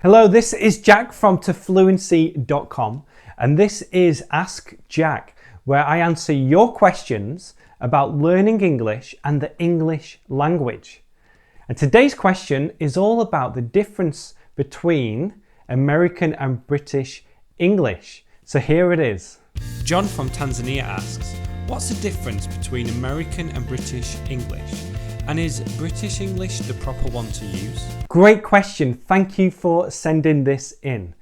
Hello, this is Jack from tofluency.com, and this is Ask Jack, where I answer your questions about learning English and the English language. And today's question is all about the difference between American and British English. So here it is. John from Tanzania asks, what's the difference between American and British English? And is British English the proper one to use? Great question. Thank you for sending this in.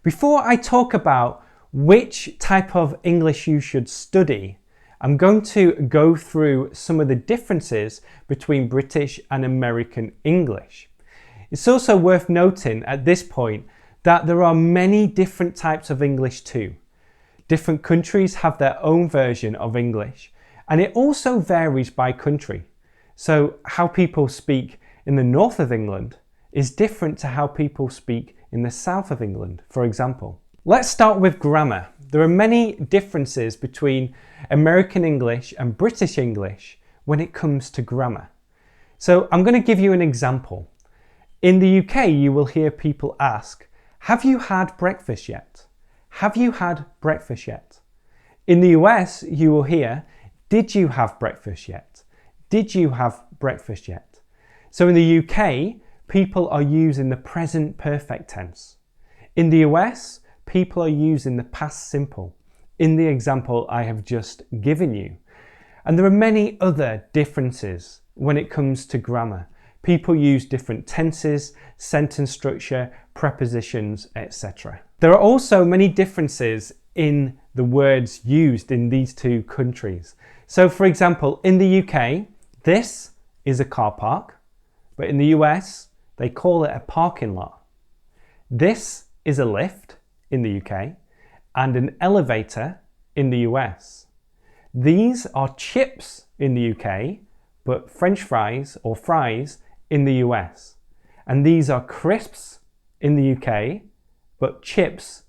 Before I talk about which type of English you should study, I'm going to go through some of the differences between British and American English. It's also worth noting at this point that there are many different types of English too. Different countries have their own version of English, and it also varies by country. So how people speak in the north of England is different to how people speak in the south of England, for example. Let's start with grammar. There are many differences between American English and British English when it comes to grammar. So I'm going to give you an example. In the UK, you will hear people ask, have you had breakfast yet? Have you had breakfast yet? In the US, you will hear, did you have breakfast yet? Did you have breakfast yet? So in the UK, people are using the present perfect tense. In the US, people are using the past simple, in the example I have just given you. And there are many other differences when it comes to grammar. People use different tenses, sentence structure, prepositions, etc. There are also many differences in the words used in these two countries. So for example, in the UK, this is a car park, but in the US, they call it a parking lot. This is a lift in the UK and an elevator in the US. These are chips in the UK, but French fries or fries in the US. And these are crisps in the UK, but chips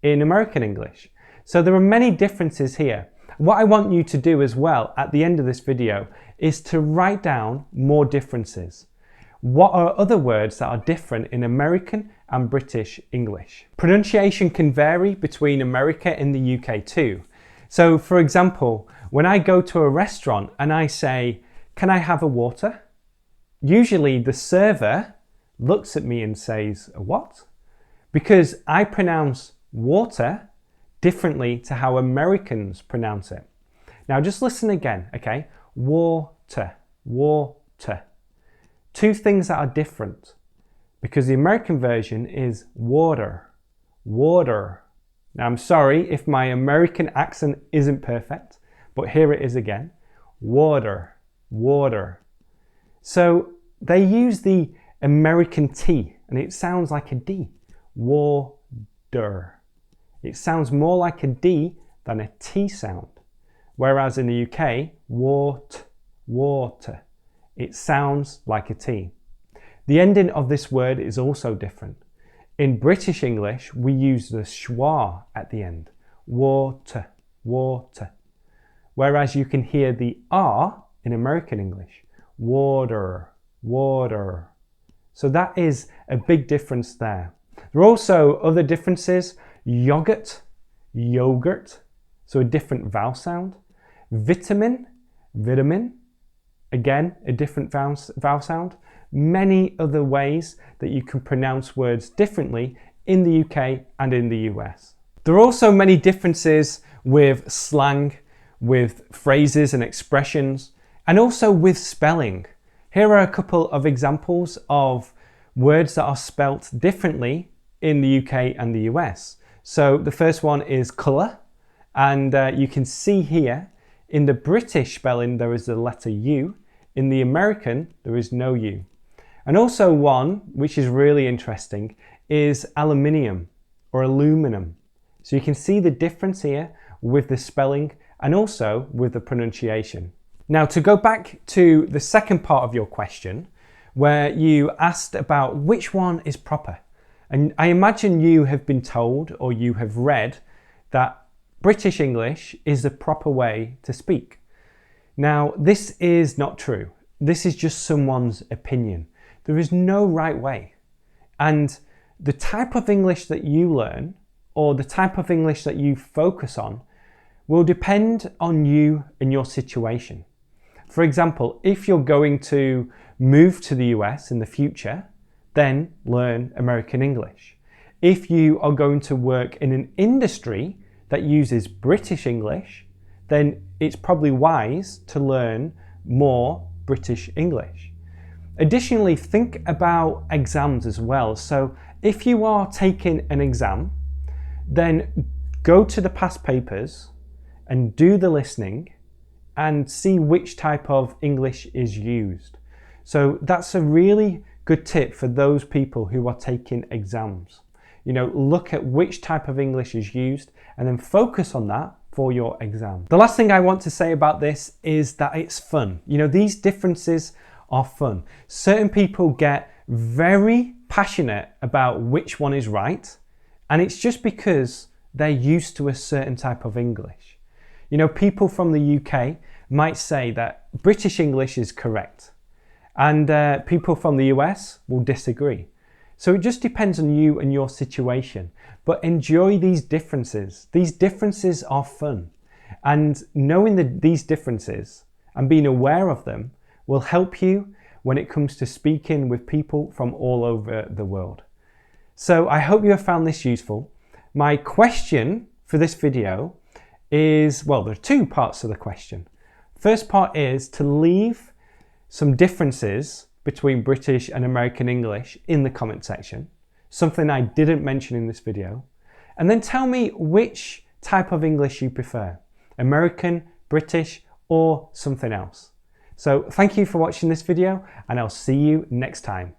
in American English. So there are many differences here. What I want you to do as well at the end of this video is to write down more differences. What are other words that are different in American and British English? Pronunciation can vary between America and the UK too. So for example, when I go to a restaurant and I say, can I have a water? Usually the server looks at me and says, what? Because I pronounce water differently to how Americans pronounce it. Now just listen again, okay? Water, water. Two things that are different because the American version is water, water. Now I'm sorry if my American accent isn't perfect, but here it is again. Water, water. So they use the American T and it sounds like a D. Water. It sounds more like a D than a T sound. Whereas in the UK, water, it sounds like a T. The ending of this word is also different. In British English, we use the schwa at the end. Water, water. Whereas you can hear the R in American English. Water, water. So that is a big difference there. There are also other differences. Yogurt, yogurt, so a different vowel sound. Vitamin, vitamin, again, a different vowel sound. Many other ways that you can pronounce words differently in the UK and in the US. There are also many differences with slang, with phrases and expressions, and also with spelling. Here are a couple of examples of words that are spelt differently in the UK and the US. So the first one is colour, and you can see here in the British spelling there is the letter U, in the American there is no U. And also one which is really interesting is aluminium or aluminum. So you can see the difference here with the spelling and also with the pronunciation. Now to go back to the second part of your question where you asked about which one is proper. And I imagine you have been told or you have read that British English is the proper way to speak. Now, this is not true. This is just someone's opinion. There is no right way. And the type of English that you learn or the type of English that you focus on will depend on you and your situation. For example, if you're going to move to the US in the future, then learn American English. If you are going to work in an industry that uses British English, then it's probably wise to learn more British English. Additionally, think about exams as well. So if you are taking an exam, then go to the past papers and do the listening and see which type of English is used. So that's a really good tip for those people who are taking exams. Look at which type of English is used and then focus on that for your exam. The last thing I want to say about this is that it's fun. These differences are fun. Certain people get very passionate about which one is right, and it's just because they're used to a certain type of English. People from the UK might say that British English is correct, and people from the US will disagree. So it just depends on you and your situation. But enjoy these differences. These differences are fun. And knowing these differences and being aware of them will help you when it comes to speaking with people from all over the world. So I hope you have found this useful. My question for this video is, well, there are two parts to the question. First part is to leave some differences between British and American English in the comment section, something I didn't mention in this video, and then tell me which type of English you prefer, American, British, or something else. So thank you for watching this video, and I'll see you next time.